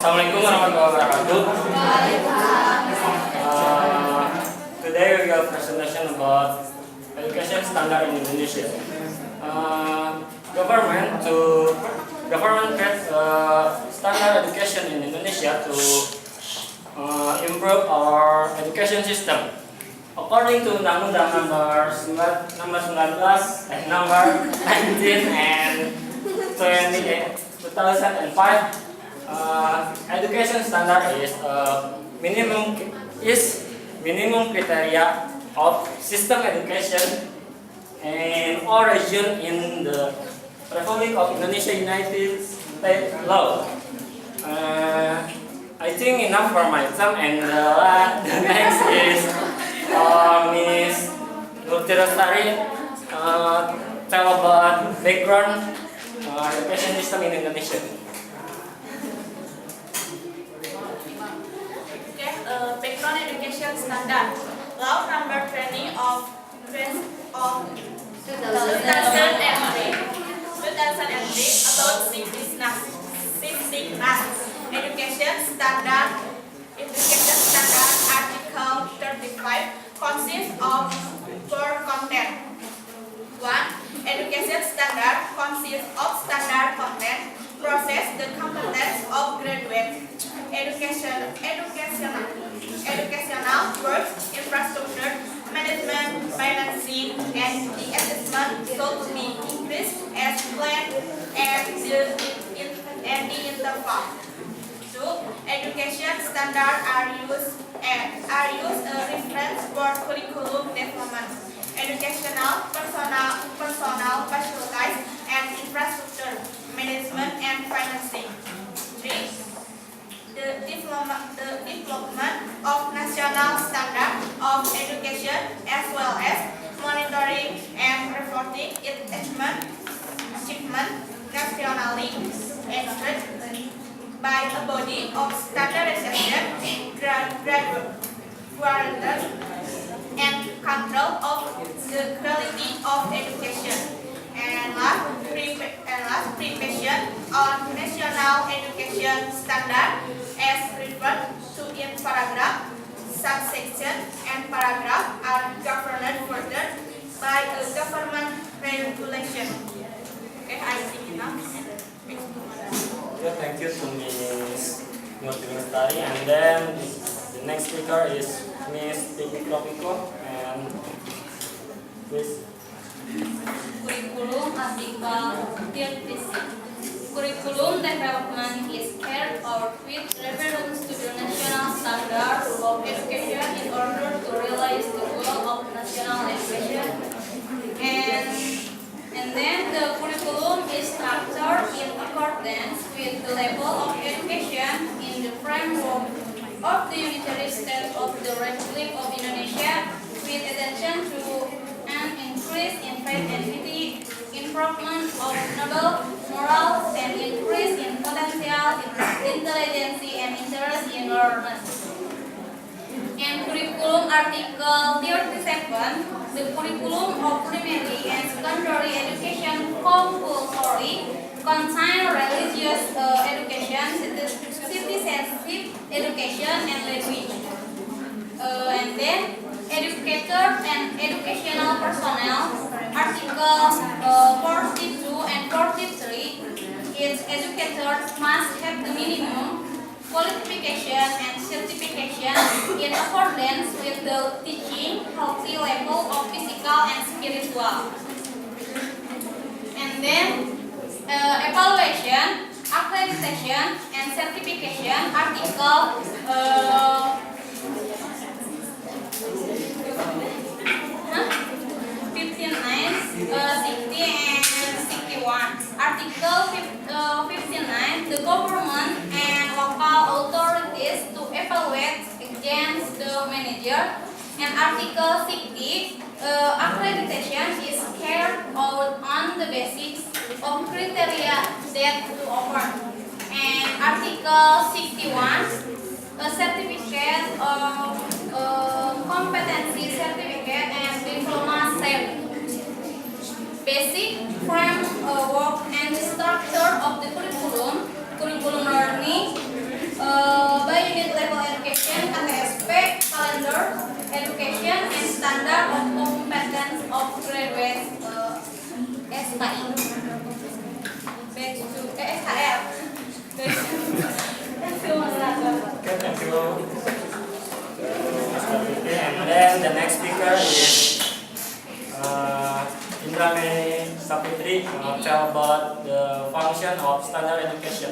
Assalamualaikum warahmatullahi wabarakatuh. Today we have presentation about education standard in Indonesia. Government creates standard education in Indonesia to improve our education system. According to Undang-Undang number 19 and 2005, education standard is minimum criteria of system education in all region in the Republic of Indonesia United States law. I think enough for my term, and the next is Miss Nurtirastari tell about background education system in Indonesia. Background education standard. Law number 20 of 2003 about sickness. Education standard article 35 consists of 4 content. 1. Education standard consists of standard content, process the competence of graduates, educational works, infrastructure, management, financing, and the assessment should be increased as planned and the interval. 2. Education standards are used a reference for curriculum development, educational, personal, facilities, and infrastructure, management, and financing. 3. The development of national standard of education as well as monitoring and reporting its achievement nationally ensured by a body of standardization, guarantee, and control of the quality of education. And last, preparation on national education standard as referred to in paragraph, subsection, and paragraph are governed further by a government regulation. Okay, I think enough. Thank you to Miss Nurtirastari, and then the next speaker is Miss Piko, and please. Curriculum article 36. Curriculum development is carried out with reference to the national standard of education in order to realize the goal of national education. And then the curriculum is structured in accordance with the level of education in the framework of the unitary state of the Republic of Indonesia, with attention to an increase in faith and piety, improvement of noble morals, and increase in potential, intelligence, and interest in learning. And curriculum article 37, the curriculum of primary and secondary education compulsory contain religious education, citizenship education, and language. And then educators and educational personnel, articles 42 and 43, its educators must have the minimum qualification and certification in accordance with the teaching healthy level of physical and spiritual. And then evaluation, accreditation, and certification, article 59, 60, and 61. Article 59, the government and local authorities to evaluate against the manager. And Article 60, accreditation is carried out on the basis of criteria that to offer. And Article 61, a certificate of competency certificate and diploma set. Basic framework and structure of the curriculum learning education, KTSP, calendar, education, and standard of competence of graduates, SKI. Batch 2, SKL. Okay, thank you. Mr. Vicky. And then the next speaker is Imam A tell about the function of standard education.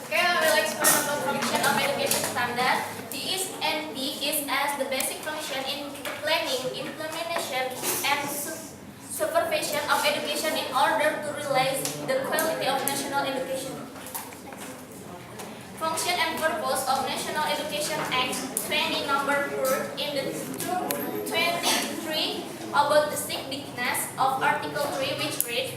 Okay, I will explain about function of education standard. The ISNP is as the basic function in the planning, implementation, and supervision of education in order to realize the quality of national education. Function and purpose of National Education Act 20 number 4 in the 23 about the significance of Article 3, which reads,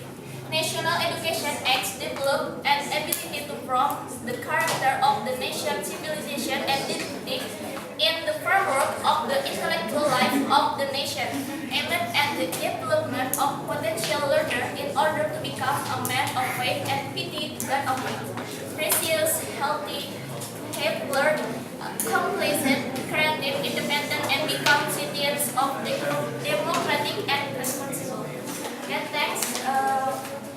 National Education Acts develop an ability to form the character of the nation's civilization and identity in the framework of the intellectual life of the nation, aimed at the development of potential learner in order to become a man of faith and pity God of faith, precious, healthy, have learned, complacent, creative, independent, and become citizens of the democratic and responsible. Okay, thanks.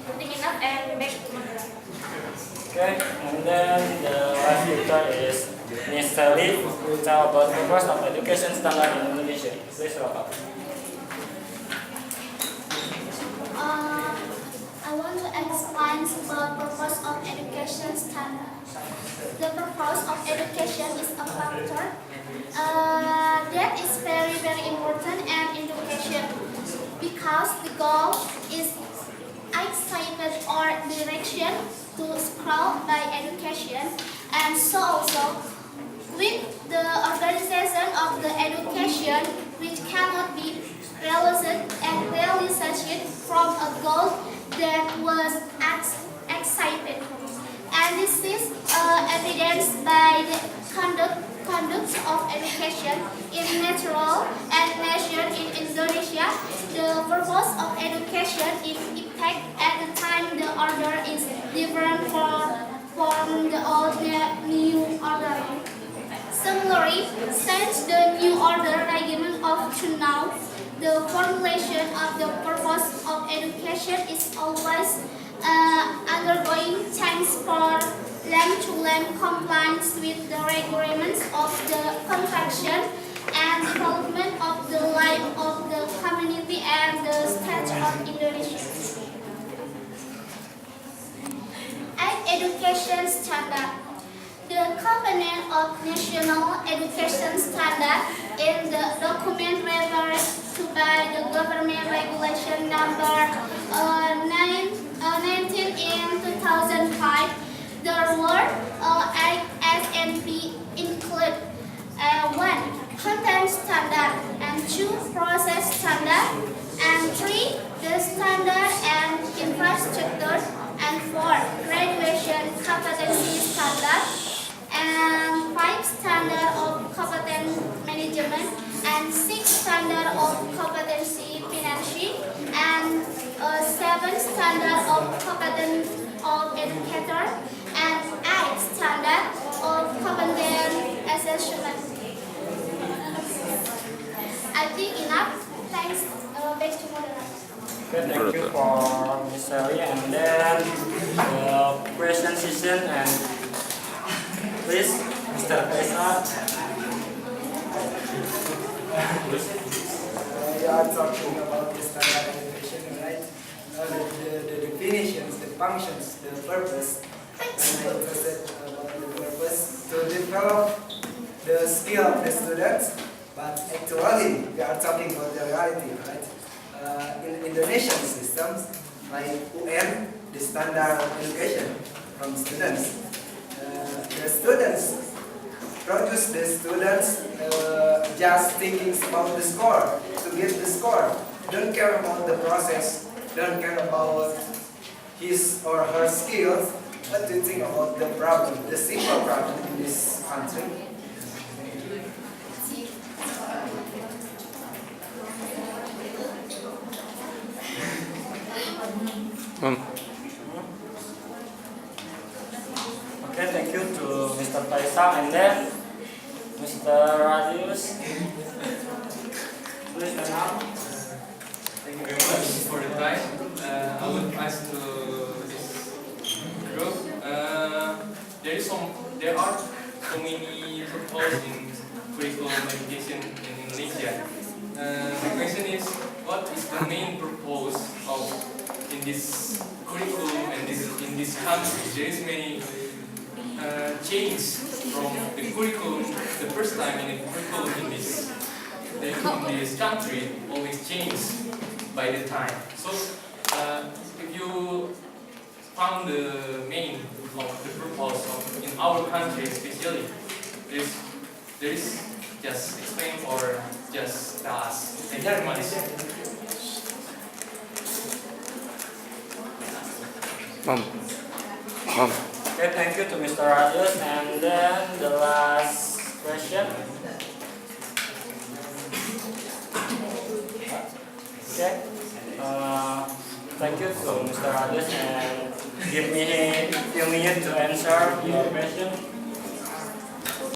Putting enough and back to moderator. Okay, and then the last speaker is Ms. Sally, who will tell about the purpose of education standard in Indonesia. Please welcome. I want to explain the purpose of education standard. The purpose of education is a factor that is very, very important in education because the goal is excitement or direction to scroll by education, and so also with the organization of the education which cannot be realized from a goal that was excited. And this is evidenced by the conduct of education in natural and nation in Indonesia. The purpose of education is impact at the time the order is different from the old new order. Similarly, since the new order regime up to now, the formulation of the purpose of education is always undergoing change for land-to-land compliance with the requirements of the convention and development of the life of the community and the state of Indonesia. Education standard. The component of national education standard in the document referred to by the government regulation number 19 in 2005. The word ISNP include 1. Content standard, and 2. Process standard, and 3. The standard and infrastructure, and 4. Graduation competency standard, and 5. Standard of competence management, and 6. Standard of competency financing, and 7. Standard of competence of educator, and 8. Standard of competence assessment. I think enough. Thanks. Back to moderator. Okay, thank you for Ms. Sally. And then the question session, and please, Mr. Faisal. You are talking about the standard education, right? The definitions, the functions, the purpose. And I'm interested about the purpose to develop the skill of the students, but actually we are talking about the reality, right? In Indonesian systems, like UN, the standard education from students. The students produce the students just thinking about the score, to get the score. Don't care about the process, don't care about his or her skills, but to think about the problem, the simple problem in this country. Okay, thank you to Mr. Faisal, and then Mr. Radius. Please stand up. Thank you very much for the time. I would ask to this group. There are so many proposals in curriculum education in Indonesia. My question is, what is the main purpose of in this curriculum and in this country? There is many change from the curriculum. The first time in the curriculum in this country always change by the time. So, if you found the main of the purpose of in our country especially, there is just explain or just tell us. Thank you very much. Okay, thank you to Mr. Radius, and then the last question. Okay, thank you to Mr. Radius, and give me a few minutes to answer your question.